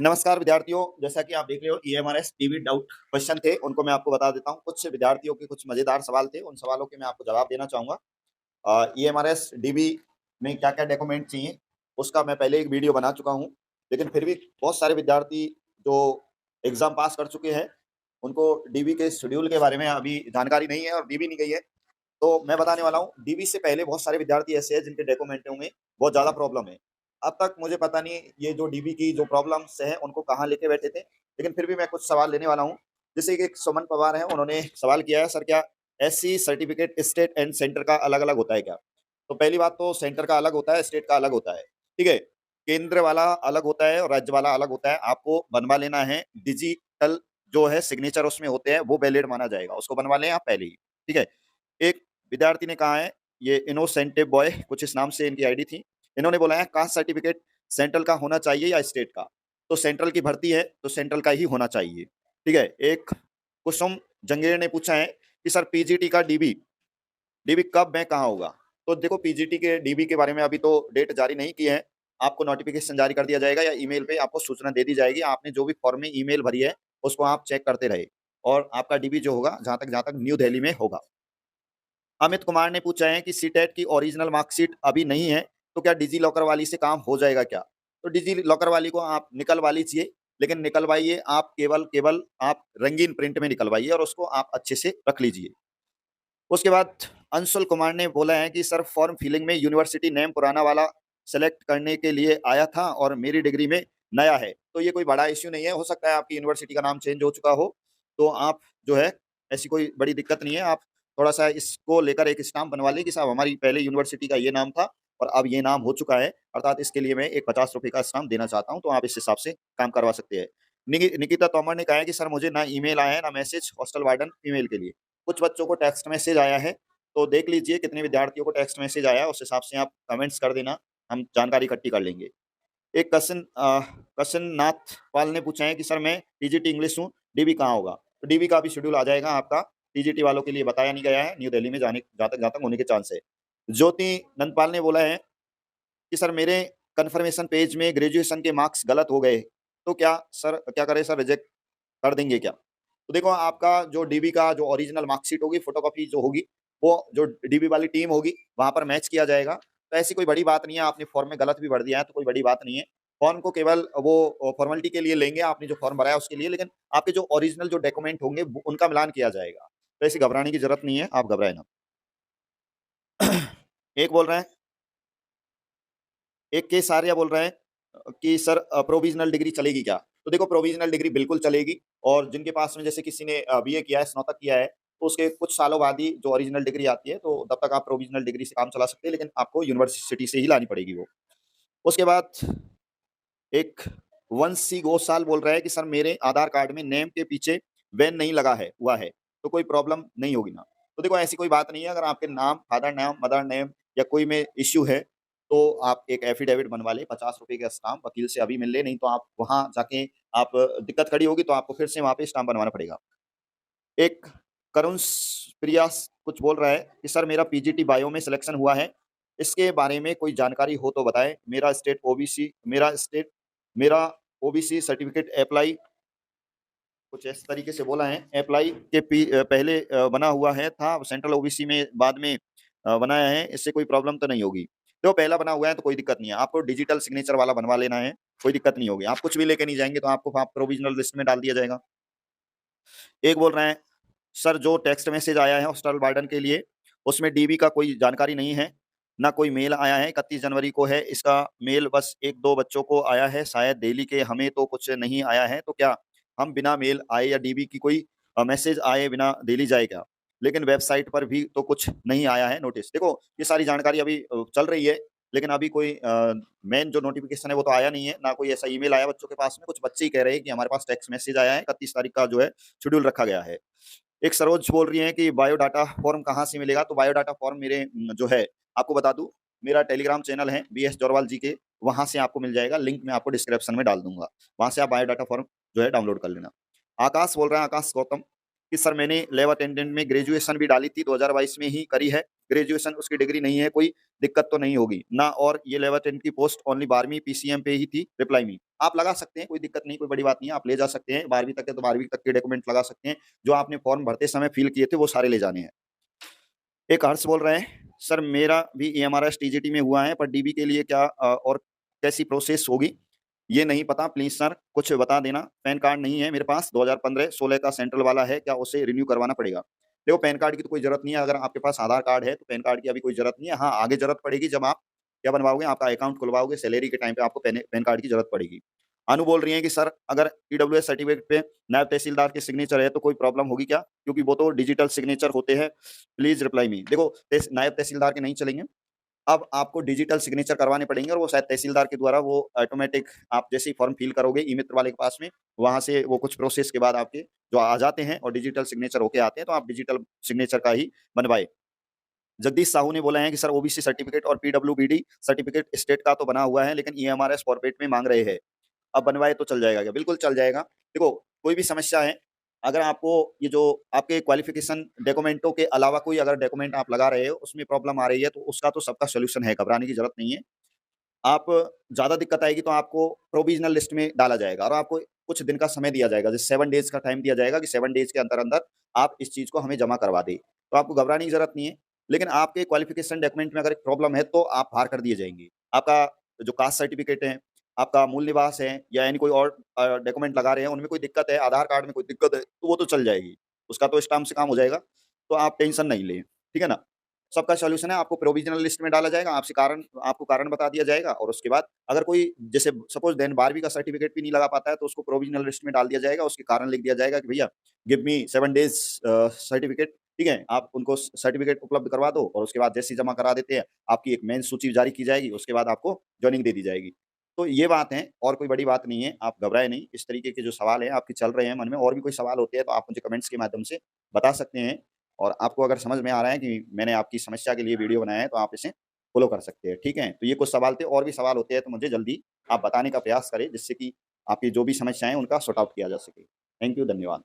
नमस्कार विद्यार्थियों, जैसा कि आप देख रहे हो ईएमआरएस डीबी डाउट क्वेश्चन थे, उनको मैं आपको बता देता हूँ। कुछ विद्यार्थियों के कुछ मजेदार सवाल थे, उन सवालों के मैं आपको जवाब देना चाहूँगा। ईएमआरएस डीबी में क्या-क्या डॉक्यूमेंट चाहिए, उसका मैं पहले एक वीडियो बना चुका हूँ, लेकिन फिर भी बहुत सारे विद्यार्थी जो एग्ज़ाम पास कर चुके हैं, उनको डीबी के शेड्यूल के बारे में अभी जानकारी नहीं है और डीबी नहीं गई है। तो मैं बताने वाला हूँ, डीबी से पहले बहुत सारे विद्यार्थी ऐसे हैं जिनके डॉक्यूमेंटों में बहुत ज़्यादा प्रॉब्लम है। अब तक मुझे पता नहीं ये जो डीबी की जो प्रॉब्लम्स हैं उनको कहाँ लेके बैठे थे, लेकिन फिर भी मैं कुछ सवाल लेने वाला हूँ। जैसे कि एक सुमन पवार हैं, उन्होंने सवाल किया है, सर क्या SC certificate state and centre का अलग-अलग होता है क्या? तो पहली बात तो सेंटर का अलग होता है, स्टेट का अलग होता है, ठीक है? केंद्र वाला अलग होता है और राज्य वाला अलग होता है। आपको बनवा लेना है, डिजिटल जो है सिग्नेचर उसमें होते हैं, वो वैलिड माना जाएगा। उसको बनवा लें आप पहले ही, ठीक है? एक विद्यार्थी ने कहा है, ये इनोसेंटिव बॉय कुछ इस नाम से इनकी आईडी थी। इन्होंने बोला है कास्ट सर्टिफिकेट सेंट्रल का होना चाहिए या स्टेट का? तो सेंट्रल की भर्ती है, तो सेंट्रल का ही होना चाहिए, ठीक है? एक कुसुम जंगेर ने पूछा है कि सर पीजीटी का डीबी डीबी कब में कहाँ होगा? तो देखो पीजीटी के डीबी के बारे में अभी तो डेट जारी नहीं की है। आपको नोटिफ़िकेशन जारी कर दिया जाएगा या ईमेल पे आपको सूचना दे दी जाएगी। आपने जो भी फॉर्म में ईमेल भरी है, उसको आप चेक करते रहे और आपका डीबी जो होगा जहाँ तक न्यू दिल्ली में होगा। अमित कुमार ने पूछा है कि सीटेट की ओरिजिनल मार्कशीट अभी नहीं है, तो क्या डिजी लॉकर वाली से काम हो जाएगा क्या? तो डिजी लॉकर वाली को आप निकलवा लीजिए, लेकिन निकलवाइए आप केवल केवल आप रंगीन प्रिंट में निकलवाइए और उसको आप अच्छे से रख लीजिए। उसके बाद अंशुल कुमार ने बोला है कि सर फॉर्म फिलिंग में यूनिवर्सिटी नेम पुराना वाला सेलेक्ट करने के लिए आया था और मेरी डिग्री में नया है। तो ये कोई बड़ा इश्यू नहीं है, हो सकता है आपकी यूनिवर्सिटी का नाम चेंज हो चुका हो, तो आप जो है ऐसी कोई बड़ी दिक्कत नहीं है। आप थोड़ा-सा इसको लेकर एक स्टाम्प बनवा लें कि साहब हमारी पहले यूनिवर्सिटी का ये नाम था और अब ये नाम हो चुका है, अर्थात इसके लिए मैं एक ₹50 का स्टाम्प देना चाहता हूँ, तो आप इस हिसाब से काम करवा सकते हैं। निकिता तोमर ने कहा है कि सर मुझे ना ईमेल आया है, ना मैसेज हॉस्टल वार्डन ईमेल के लिए। कुछ बच्चों को टेक्स्ट मैसेज आया है, तो देख लीजिए कितने विद्यार्थियों को टेक्स्ट मैसेज आया है, उस हिसाब से आप कमेंट्स कर देना, हम जानकारी इकट्ठी कर लेंगे। एक कशन नाथ पाल ने पूछा है कि सर मैं टीजीटी इंग्लिश हूँ, डीबी कहाँ होगा? तो डीबी का भी शेड्यूल आ जाएगा आपका, टीजीटी वालों के लिए बताया नहीं गया है, न्यू दिल्ली में जाने जहाँ तक होने के चांस है। ज्योति नंदपाल ने बोला है कि सर मेरे कन्फर्मेशन पेज में ग्रेजुएशन के मार्क्स गलत हो गए, तो क्या करें सर रिजेक्ट कर देंगे क्या? तो देखो आपका जो डीबी का जो ओरिजिनल मार्कशीट होगी, फोटोकॉपी जो होगी, वो जो डीबी वाली टीम होगी, वहाँ पर मैच किया जाएगा। तो ऐसी कोई बड़ी बात नहीं है, आपने फॉर्म में गलत भी भर दिया है, तो कोई बड़ी बात नहीं है। फॉर्म को केवल वो फॉर्मेलिटी के लिए लेंगे, आपने जो फॉर्म भरा है उसके लिए, लेकिन आपके जो ओरिजिनल जो डॉक्यूमेंट होंगे, वो उनका मिलान किया जाएगा। तो ऐसी घबराने की ज़रूरत नहीं है, आप घबराएँ ना। एक बोल रहे हैं एक केस आर्या बोल रहे हैं कि सर प्रोविज़नल डिग्री चलेगी क्या? तो देखो प्रोविज़नल डिग्री बिल्कुल चलेगी और जिनके पास में जैसे किसी ने बीए किया है, स्नातक किया है, तो उसके कुछ सालों बाद ही जो ओरिजिनल डिग्री आती है, तो तब तक आप प्रोविज़नल डिग्री से काम चला सकते हैं, लेकिन आपको यूनिवर्सिटी से ही लानी पड़ेगी वो। उसके बाद एक वंशी गोसाल बोल रहा है कि सर मेरे आधार कार्ड में नेम के पीछे वैन नहीं लगा है हुआ है, तो कोई प्रॉब्लम नहीं होगी ना? तो देखो ऐसी कोई बात नहीं है, अगर आपके नाम, फादर नेम, मदर नेम या कोई में इश्यू है, तो आप एक एफिडेविट बनवा लें, ₹50 का स्टाम्प वकील से अभी मिल लें, नहीं तो आप वहाँ जाके आप दिक्कत खड़ी होगी तो आपको फिर से वहाँ पे स्टाम्प बनवाना पड़ेगा। एक करुण प्रियास कुछ बोल रहा है कि सर मेरा पीजीटी बायो में सिलेक्शन हुआ है, इसके बारे में कोई जानकारी हो तो बताएँ? मेरा ओबीसी सर्टिफिकेट अप्लाई कुछ इस तरीके से बोला है, अप्लाई के पहले बना हुआ है था, सेंट्रल ओबीसी में बाद में बनाया है, इससे कोई प्रॉब्लम तो नहीं होगी? देखो पहला बना हुआ है तो कोई दिक्कत नहीं है, आपको डिजिटल सिग्नेचर वाला बनवा लेना है, कोई दिक्कत नहीं होगी। आप कुछ भी लेके नहीं जाएँगे तो आपको वहाँ प्रोविज़नल लिस्ट में डाल दिया जाएगा। एक बोल रहे हैं सर जो टेक्स्ट मैसेज आया है हॉस्टल वार्डन के लिए, उसमें डीबी का कोई जानकारी नहीं है, ना कोई मेल आया है, 31 जनवरी को है, इसका मेल बस 1-2 बच्चों को आया है, शायद दिल्ली के हमें तो कुछ नहीं आया है, तो क्या हम बिना मेल आए या डीबी की कोई मैसेज आए बिना दिल्ली जाए क्या? लेकिन वेबसाइट पर भी तो कुछ नहीं आया है नोटिस। देखो, ये सारी जानकारी अभी चल रही है, लेकिन अभी कोई मेन जो नोटिफ़िकेशन है वो तो आया नहीं है, ना कोई ऐसा ईमेल आया बच्चों के पास में, कुछ बच्चे ही कह रहे हैं कि हमारे पास टेक्स्ट मैसेज आया है, 31 तारीख का जो है शेड्यूल रखा गया है। एक सरोज बोल रही हैं कि बायोडाटा फॉर्म कहाँ से मिलेगा? तो बायोडाटा फॉर्म मेरे जो है आपको बता दूँ, मेरा टेलीग्राम चैनल है बीएस जॉरवाल जी के, वहाँ से आपको मिल जाएगा, लिंक मैं आपको डिस्क्रिप्शन में डाल दूँगा। वहाँ से आप बायोडाटा फॉर्म जो है डाउनलोड कर लेना। आकाश बोल रहे हैं, आकाश गौतम कि सर मैंने लैब अटेंडेंट में ग्रेजुएशन भी डाली थी, 2022 में ही करी है, ग्रेजुएशन उसकी डिग्री नहीं है, कोई दिक्कत तो नहीं होगी ना, और ये लैब अटेंडेंट की पोस्ट ओनली 12वीं पीसीएम पे ही थी, रिप्लाई मी। आप लगा सकते हैं, कोई दिक्कत नहीं, कोई बड़ी बात नहीं है, आप ले जा सकते हैं, 12वीं तक है तो 12वीं तक के डॉक्यूमेंट लगा सकते हैं, जो आपने फॉर्म भरते समय फिल किए थे वो सारे ले जाने हैं। एक हर्ष बोल रहे हैं, सर मेरा भी ईएमआरएस टीजीटी में हुआ है, पर डीबी के लिए क्या और कैसी प्रोसेस होगी? ये नहीं पता, प्लीज़ सर कुछ बता देना। पैन कार्ड नहीं है मेरे पास, 2015-16 का सेंट्रल वाला है, क्या उसे रिन्यू करवाना पड़ेगा? देखो पैन कार्ड की तो कोई ज़रूरत नहीं है, अगर आपके पास आधार कार्ड है, तो पैन कार्ड की अभी कोई ज़रूरत नहीं है। हाँ, आगे ज़रूरत पड़ेगी जब आप क्या बनवाओगे, आपका अकाउंट खुलवाओगे, सैलरी के टाइम पे आपको पैन कार्ड की ज़रूरत पड़ेगी। अनु बोल रही हैं कि सर अगर ईडब्ल्यूएस सर्टिफिकेट पे नायब तहसीलदार की सिग्नेचर है, तो कोई प्रॉब्लम होगी क्या? क्योंकि वो तो डिजिटल सिग्नेचर होते हैं। Please reply me. देखो नायब तहसीलदार के नहीं चलेंगे, अब आपको डिजिटल सिग्नेचर करवाने पड़ेंगे, और वो शायद तहसीलदार के द्वारा वो ऑटोमेटिक आप जैसे ही फॉर्म फिल करोगे ई-मित्र वाले के पास में, वहाँ से वो कुछ प्रोसेस के बाद आपके जो आ जाते हैं और डिजिटल सिग्नेचर होके आते हैं, तो आप डिजिटल सिग्नेचर का ही बनवाएँ। जगदीश साहू ने बोला है कि सर ओबीसी सर्टिफिकेट और पीडब्ल्यूबीडी सर्टिफिकेट स्टेट का तो बना हुआ है, लेकिन ईएमआरएस फॉर्मेट में माँग रहे हैं। अब बनवाए तो चल जाएगा क्या? बिल्कुल चल जाएगा। देखो, कोई भी समस्या है, अगर आपको ये जो आपके क्वालिफ़िकेशन डॉक्यूमेंटों के अलावा कोई अगर डॉक्यूमेंट आप लगा रहे हो, उसमें प्रॉब्लम आ रही है, तो उसका तो सबका सॉल्यूशन है, घबराने की ज़रूरत नहीं है। आप ज़्यादा दिक्कत आएगी तो आपको प्रोविज़नल लिस्ट में डाला जाएगा, और आपको कुछ दिन का समय दिया जाएगा, जैसे 7 डेज़ का टाइम दिया जाएगा कि 7 डेज़ के अंदर-अंदर आप इस चीज़ को हमें जमा करवा दें। तो आपको घबराने की ज़रूरत नहीं है, लेकिन आपके क्वालिफ़िकेशन डॉक्यूमेंट में अगर एक प्रॉब्लम है, तो आप बाहर कर दिए जाएँगे। आपका जो कास्ट सर्टिफ़िकेट है, आपका मूल निवास है, या यानी कोई और डॉक्यूमेंट लगा रहे हैं, उनमें कोई दिक्कत है, आधार कार्ड में कोई दिक्कत है, तो वो तो चल जाएगी। उसका तो स्टाम्प से काम हो जाएगा, तो आप टेंशन नहीं लें, ठीक है ना? सबका सॉल्यूशन है, आपको प्रोविज़नल लिस्ट में डाला जाएगा, आपको कारण बता दिया जाएगा, और उसके बाद अगर कोई जैसे सपोज़ देन 12वीं का सर्टिफ़िकेट भी नहीं लगा पाता है, तो उसको प्रोविज़नल लिस्ट में डाल दिया जाएगा, उसके कारण लिख दिया जाएगा कि भैया गिव मी 7 डेज़ सर्टिफ़िकेट, ठीक है? आप उनको सर्टिफ़िकेट उपलब्ध करवा दो, और उसके बाद जैसे ही जमा करा देते हैं, आपकी एक मेन सूची जारी की जाएगी, उसके बाद आपको जॉइनिंग दे दी जाएगी। तो ये बात है, और कोई बड़ी बात नहीं है, आप घबराएँ नहीं। इस तरीके के जो सवाल हैं आपके चल रहे हैं मन में, और भी कोई सवाल होते हैं तो आप मुझे कमेंट्स के माध्यम से बता सकते हैं। और आपको अगर समझ में आ रहा है कि मैंने आपकी समस्या के लिए वीडियो बनाया है, तो आप इसे फ़ॉलो कर सकते हैं, ठीक है? तो ये कुछ सवाल थे, और भी सवाल होते हैं तो मुझे जल्दी आप बताने का प्रयास करें, जिससे कि आपकी जो भी समस्याएँ हैं, उनका सॉर्ट आउट किया जा सके। थैंक यू, धन्यवाद।